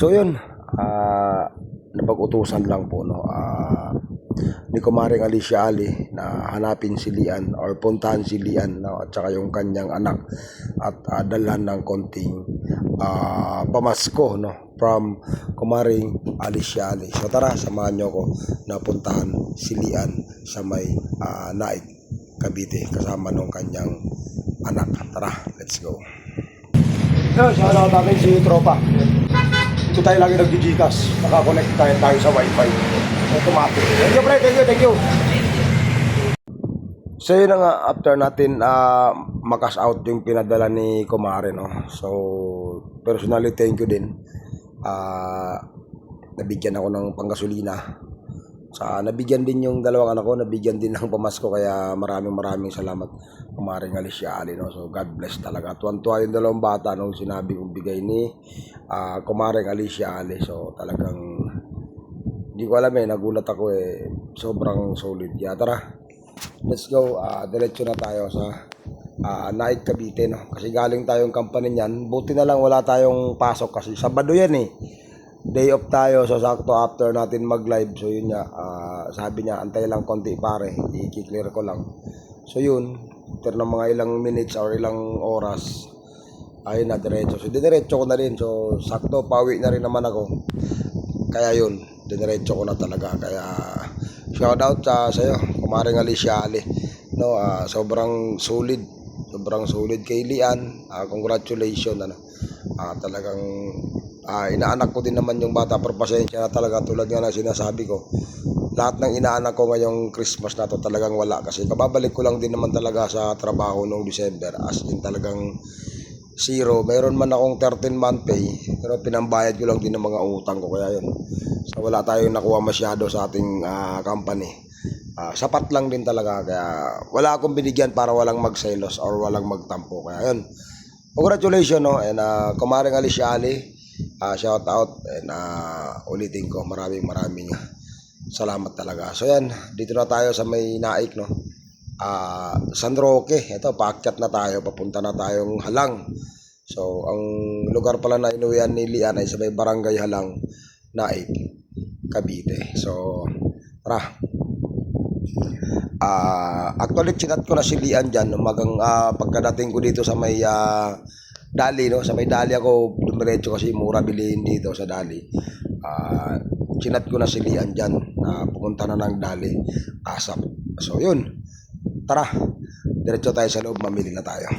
So yun, napag-utusan lang po no, ni Kumaring Alicia Ali na hanapin si Lian or puntahan si Lian no, at saka yung kanyang anak at dalhan ng konting pamasko no, from Kumaring Alicia Ali. So tara, samahan nyo ko na puntahan si Lian sa may Naik, Cavite kasama nung kanyang anak. Tara, let's go. Yan, shoutout natin si Tropa. Ito tayo lagi nag-Gcash. Nakakonect tayo sa wifi. Automatic. Thank you, pre. Thank you. So yun nga, after natin makas out yung pinadala ni Kumare, no? So, personally, thank you din. Nabigyan ako ng panggasolina. Nabigyan din yung dalawang anak ko, nabigyan din ng pamasko, kaya maraming salamat Kumaring Alicia Ali, no? So God bless talaga. Tuwan-tuwa yung dalawang bata nung sinabi kong bigay ni Kumaring Alicia Ali. So talagang hindi ko alam nagulat ako sobrang solid. Kaya tara, let's go. Diretso na tayo sa Naik, Cavite, no? Kasi galing tayong company niyan. Buti na lang wala tayong pasok kasi Sabado yan day off tayo, so sakto after natin mag-live. So yun nga, sabi niya antay lang konti pare, i-clear ko lang. So yun, after ng mga ilang minutes or ilang oras, ayun na diretso. So diretso ko na rin, so sakto pauwi na rin naman ako. Kaya yun, diretso ko na talaga. Kaya shout out sa iyo Kumaring Alicia Ali, no? Sobrang solid kay Lian. Congratulations, talagang inaanak ko din naman yung bata, pero pasensya na talaga, tulad nga na sinasabi ko, lahat ng inaanak ko ngayong Christmas na to talagang wala, kasi kababalik ko lang din naman talaga sa trabaho noong December, as in talagang zero. Mayroon man akong 13-month pay, pero pinambayad ko lang din ng mga utang ko, kaya yun, so wala tayong nakuha masyado sa ating company. Sapat lang din talaga, kaya wala akong binigyan para walang magselos or walang magtampo. Kaya yun, congratulations, no? And Kumaring Alicia Ali, shout out, and ulitin ko, maraming salamat talaga. So yan, dito na tayo sa may Naik, no? San Roque. Ito, paakyat na tayo, papunta na tayong Halang. So ang lugar pala na inuwian ni Lian ay sa may Barangay Halang, Naik, Cavite. So tara. Actually chinat ko na si Lian dyan umagang pagkadating ko dito sa may Dali, no? Sa may Dali ako dumiretso kasi mura bilihin dito sa Dali. Chinat ko na si Lian dyan na pumunta na ng Dali, ASAP. So yun, tara, diretso tayo sa loob, mamili na tayo.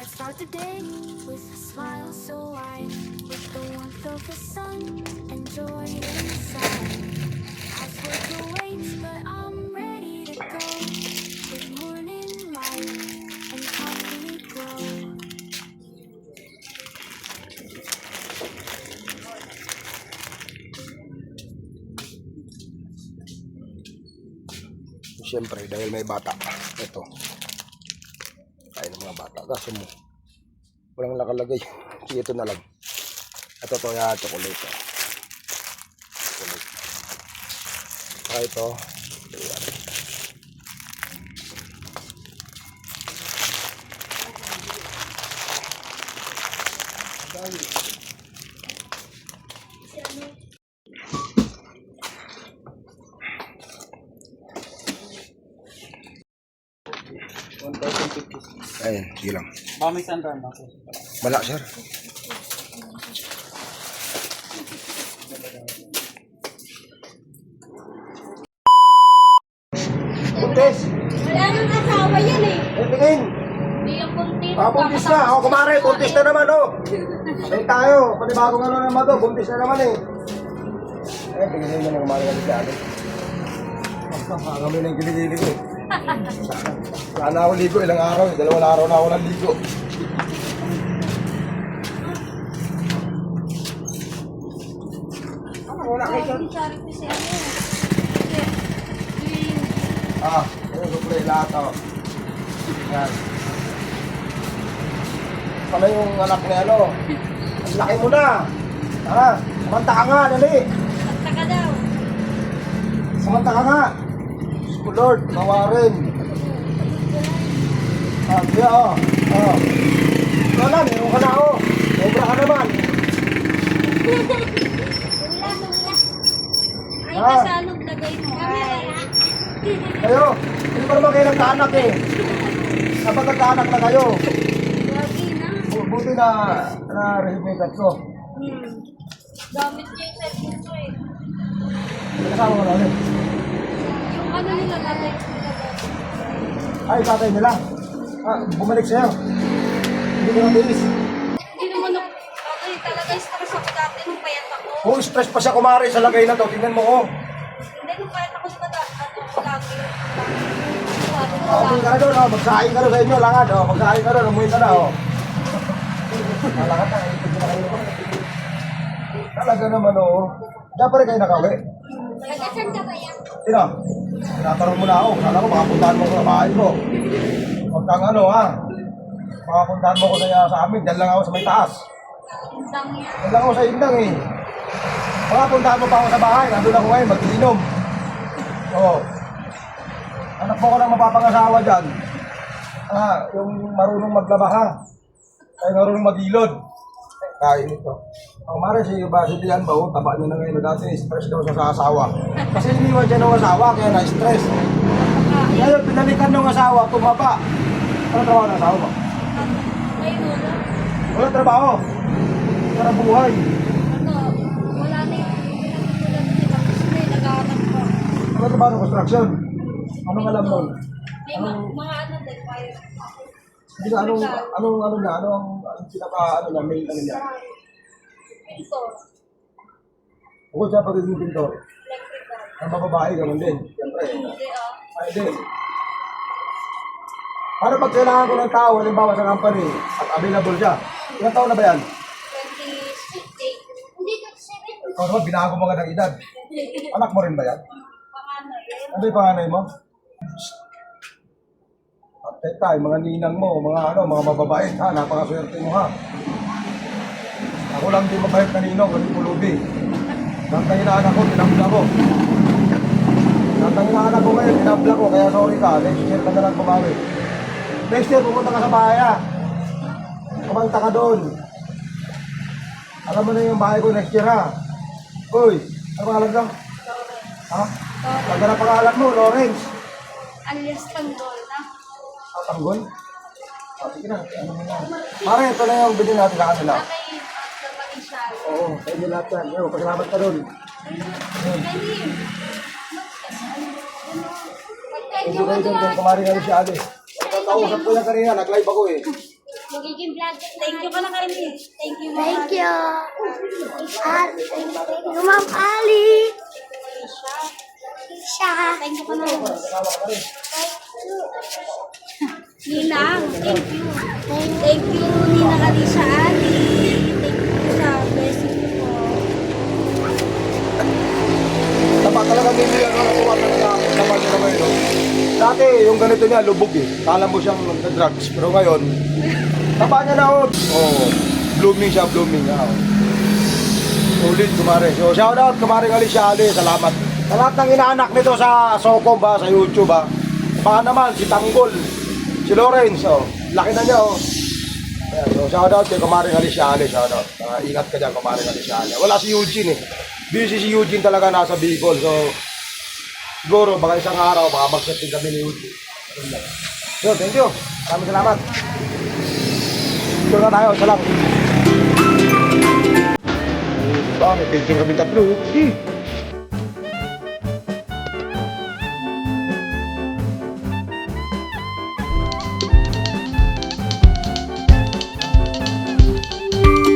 I'd start the day with a smile so wide, with the warmth of the sun and joy inside. Housework awaits, but I'm ready to go. With morning light and coffee glow. Siyempre, dahil may bata. Ito. Kain ng mga bata. Kaso mo. Walang nakalagay. Ito na lang. Ito to ya chocolate. Chocolate. Saka ito. Ayan. Ayun, sige lang. Baka may sandaan ako. Wala, sir. Buntis! Wala nang asawa yan eh. Tingin! Hindi yung kunti. Buntis na! O, kumare, buntis na naman, oh! Ay tayo, panibagong ano naman to, buntis na naman eh. Tingin mo na kumare kami siya. Kami na yung kiligili ko eh. Sana ako ligo, ilang araw eh. 2 araw na ako ng ligo. Wala kayo dyan. Sorry ko si ano. Yung suplay lahat oh. Yan. Pala yung anak ni ano. Ang laki mo na. Samanta ka nga, dali. Sakta ka daw. Samanta ka nga. Oh Lord, mawarin. Kaya wala, meron ka na oh. Sobra ka naman. Wala, wala. Ay, kasalog lagay mo. Kayo, hindi pa naman kayo nagkaanak eh. Dapat nagkaanak na kayo. Lagi na. Buti na na-rehabilitat ko. Gamit niya yung cellphone ko eh. Kasama ka na ulit. Yung ano nila tatay. Ay, tatay nila. Bumalik sa'yo. Hindi ko natiis. Hindi naman ako. Okay, talaga stress ako dati nung payat ako. Kung stress pa siya kumari sa lagay na to, tingnan mo ko. Hindi, nung payat ako di ba lagi. Okay ka na doon, magsahin ka doon sa inyo, langad. Magsahin ka doon, umuwi ka na. Malakad na, ikot na kayo. Talaga naman dapat rin kayo nakawi. Nagasan ka ba yan? Sino? Tinatanong mo na ako. Kala ko makapuntahan mo ko sa bahay ko. Huwag kang makapuntahan mo ko sa amin. Diyan lang ako sa may taas. Indang yan. Diyan lang ako sa indang eh. Makapuntahan mo pa ako sa bahay. Nandun ako ngayon, mag-inom. Oo. Anak mo ko lang mapapangasawa dyan. Yung marunong maglaba ha. Ay marunong mag-ilod. Kain ito. Ang mara si Dian ba, taba niya na ngayon. Dati stress daw siya sa asawa. Kasi iniwan siya ng asawa, kaya na-stress. Ngayon, pinalikan ng asawa, tumaba. Ano trabaho ng asawa mo? Ay, wala. Wala trabaho. Para buhay. Ano, wala na yung pinagpulan nila kasi may nag-aanap ko. Ano trabaho ng construction? Anong alam nun? May mga ano din, fire. Hindi ka, anong ang pinaka, main niya? Pinto. Bukod sa pagiging pintor, Electrical. ang bababae, ganun din. Siyempre. Hindi Ay, din. Paano pag kailangan ko ng tao, halimbawa sa company, at available siya? Ilang taon na ba yan? 28. Hindi ka 7. Ikaw naman, binago mo nga ng edad. Anak mo rin ba yan? Panganay. Ano yung panganay mo? At tayo, mga ninang mo, mga mababait ha, napakaswerte mo ha. Ako lang din mabait na ninong, kasi pulubi. Nang inaanak ko, tinabla ko. Nang inaanak ko ngayon, tinabla ko, kaya sorry ka, next year ka na lang bumawi. Next year, pumunta ka sa bahay ha. Kumanta ka doon. Alam mo na yung bahay ko next year ha. Uy, ano pangalan lang? Ha? Ganda na pangalan mo, Lawrence. Alias Tanggol na. Tanggol? Sige na, ano mo na. Pare, ito na yung bilhin natin sa kanila. Kay Dr. Marisal. Oo, sa inyo lahat yan. Yo, pasalamat ka doon. Kalim. Hindi kayo doon, kumari nga rin si Alice. Kausap ko yan kanina, nag-live ako eh. Magiging Thank you ka na kay Miss. Thank you, Ma'am. Thank you. At thank you, Ma'am Ali. Siya. Thank you ka na. Ninang, thank you. Thank you, Ninang Alicia Ali. Thank you sa blessing ko po. Tama talaga hindi ano, nakuha talaga naman nyo naman yun. Dati yung ganito niya, lubog eh. Kala mo siyang nagda-drugs. Pero ngayon, tapa niya na oh. Oh, blooming siya, blooming niya. Oh. Ulit, kumare. So, shout out, kumare Alicia Ali. Salamat. Sa lahat ng inaanak nito sa Socom ba, sa YouTube ba. Baka naman, si Tanggol, si Lawrence, oh. Laki na niya, oh. Ayan, so, shout out kay kumare Alicia Ali. Shout out. Ingat ka dyan, kumare Alicia Ali. Wala si Eugene eh. Busy si Eugene talaga nasa Bicol. So, siguro, baka isang araw, baka mag-setting kami ni Eugene. So, thank you. Maraming salamat. Ito na tayo, isa lang. May picture kami tatlo.